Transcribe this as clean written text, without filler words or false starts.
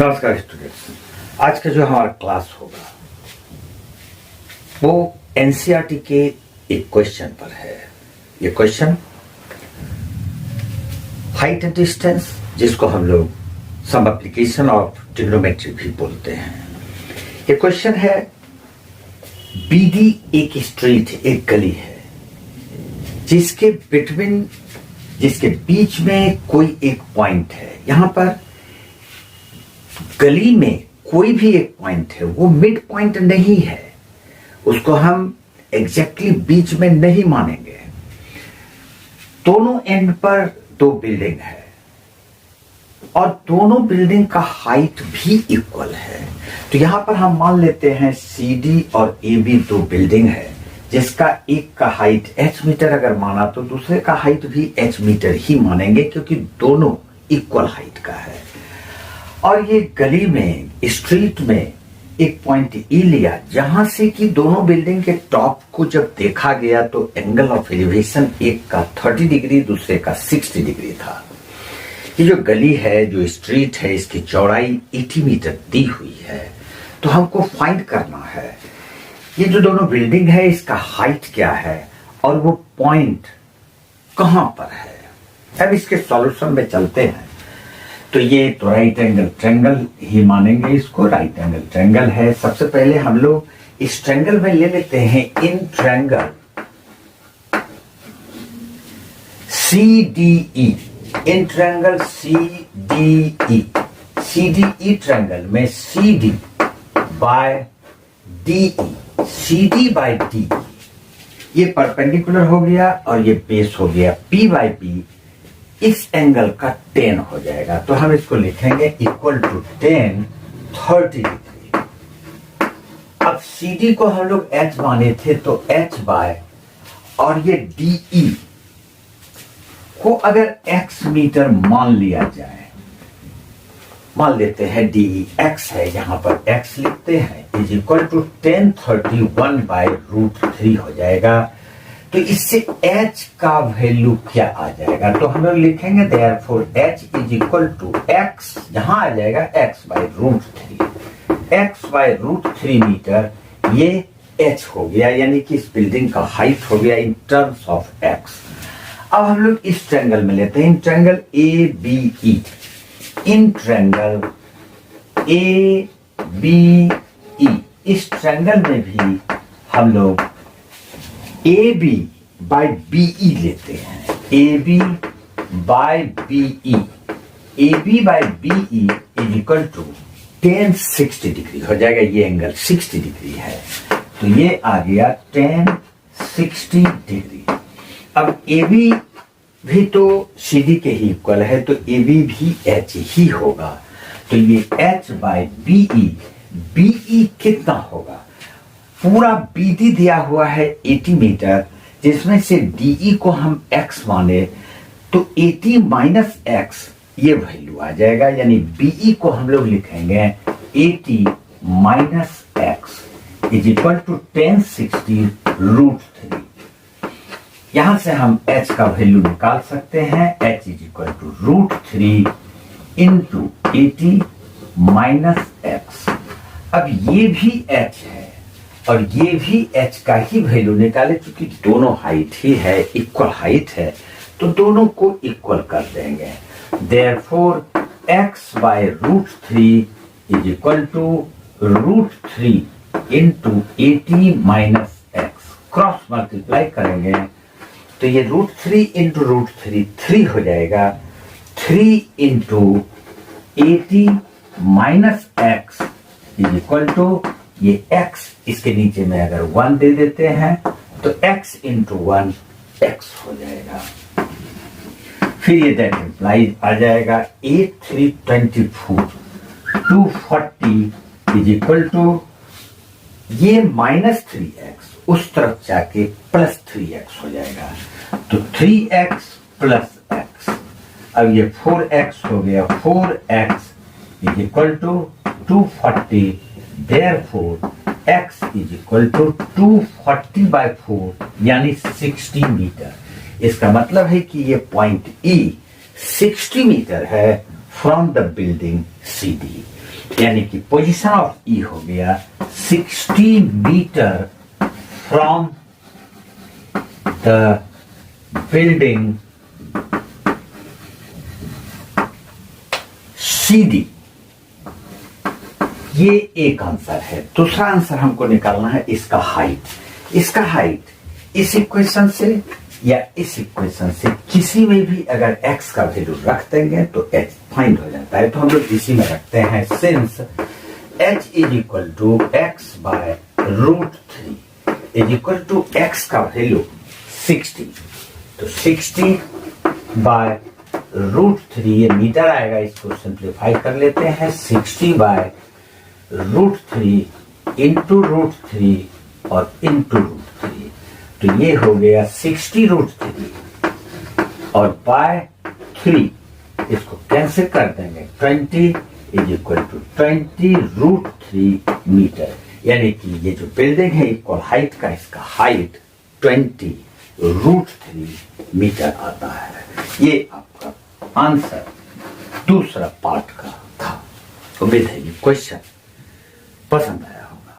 नमस्कार स्टूडेंट्स, आज का जो हमारा क्लास होगा वो एनसीईआरटी के एक क्वेश्चन पर है। ये क्वेश्चन हाइट एंड डिस्टेंस, जिसको हम लोग सम एप्लीकेशन ऑफ ट्रिग्नोमेट्री भी बोलते हैं। ये क्वेश्चन है, बीडी एक स्ट्रीट, एक गली है जिसके बीच में कोई एक पॉइंट है। यहां पर गली में कोई भी एक पॉइंट है, वो मिड पॉइंट नहीं है, उसको हम एग्जैक्टली बीच में नहीं मानेंगे। दोनों एंड पर दो बिल्डिंग है और दोनों बिल्डिंग का हाइट भी इक्वल है। तो यहां पर हम मान लेते हैं CD और AB दो बिल्डिंग है, जिसका एक का हाइट h मीटर अगर माना तो दूसरे का हाइट भी h मीटर ही मानेंगे, क्योंकि दोनों इक्वल हाइट का है। और ये गली में, स्ट्रीट में एक पॉइंट E लिया, जहां से कि दोनों बिल्डिंग के टॉप को जब देखा गया तो एंगल ऑफ एलिवेशन एक का 30 डिग्री, दूसरे का 60 डिग्री था। ये जो गली है, जो स्ट्रीट है, इसकी चौड़ाई 80 मीटर दी हुई है। तो हमको फाइंड करना है ये जो दोनों बिल्डिंग है, इसका हाइट क्या है और वो पॉइंट कहां पर है। अब इसके सॉल्यूशन में चलते हैं। तो ये तो राइट एंगल ट्रायंगल ही मानेंगे इसको, राइट एंगल ट्रायंगल है। सबसे पहले हम लोग इस ट्रायंगल में ले लेते हैं in triangle CDE, in triangle CDE। CDE triangle में CD by DE, CD by DE ये परपेंडिकुलर हो गया और ये बेस हो गया। P बाय P इस एंगल का 10 हो जाएगा। तो हम इसको लिखेंगे इक्वल टू 10 30 डिग्री। अब CD को हम लोग H माने थे, तो H बाय और ये DE को अगर X मीटर मान लिया जाए, मान लेते हैं DE X है, यहां पर X लिखते हैं, इज इक्वल टू 1031 बाय √3 हो जाएगा। तो इससे H का वैल्यू क्या आ जाएगा, तो हम लोग लिखेंगे therefore H is equal to X, जहां आ जाएगा X by √3। X by √3 metre ये H हो गया, यानी कि इस बिल्डिंग का हाइट हो गया इन टर्म्स ऑफ X। अब हम लोग इस ट्रायंगल में लेते हैं, in triangle ABE, in triangle ABE, इस ट्रायंगल में भी हम लोग AB बाय BE लेते हैं। AB by BE, AB by BE is equal to 1060 degree हो जाएगा। ये एंगल 60 डिग्री है, तो ये आ गया 1060 डिग्री। अब AB भी तो CD के ही इक्वल है, तो AB भी H ही होगा। तो ये H बाय BE, BE कितना होगा, पूरा BD दिया हुआ है 80 मीटर, जिसमें से DE को हम X माने तो 80 माइनस X ये वैल्यू आ जाएगा, यानी BE को हम लोग लिखेंगे 80 minus X is equal to 1060 √3। यहां से हम H का वैल्यू निकाल सकते हैं। H is equal to √3 into 80 minus X। अब ये भी H है और ये भी H का ही वैल्यू निकाले, क्योंकि दोनों हाइट ही है, इक्वल हाइट है, तो दोनों को इक्वल कर देंगे। Therefore X by √3 is equal to √3 into 80 minus X। Cross multiply करेंगे तो ये √3 इंटू √3 3 हो जाएगा। 3 into 80 minus X is equal to, ये X इसके नीचे में अगर 1 दे देते हैं तो X इंटू 1 X हो जाएगा। फिर ये दैट इंप्लाइज आ जाएगा 8324 240 इज इक्वल टू, ये माइनस 3X उस तरफ जाके प्लस 3X हो जाएगा। तो 3X प्लस X, अब ये 4X हो गया। 4X is equal to 240, therefore X is equal to 240 by 4 यानी 60 मीटर। इसका मतलब है कि ये पॉइंट E 60 मीटर है फ्रॉम द बिल्डिंग CD, यानी कि पोजीशन ऑफ E हो गया 60 metre from the building CD। ये एक आंसर है। दूसरा आंसर हमको निकालना है इसका हाइट। इसका हाइट इस इक्वेशन से या इस इक्वेशन से किसी में भी अगर x का वैल्यू रख देंगे तो h फाइंड हो जाता है। तो हम लोग इसी में रखते हैं, since h is equal to x by √3 is equal to x का वैल्यू 60, तो 60 बाय √3, ये मीटर आएगा, इसको सिंप्लीफाई कर लेते हैं। 60 बाय √3 इंटू √3 और इंटू √3, तो ये हो गया 60 √3 और बाय 3, इसको कैंसिल कर देंगे। 20 इज इक्वल टू 20 √3 मीटर, यानी कि ये जो बिल्डिंग है इक्वल हाइट का, इसका हाइट 20 √3 मीटर आता है। ये आपका आंसर दूसरा पार्ट का था। उम्मीद है ये क्वेश्चन पसंद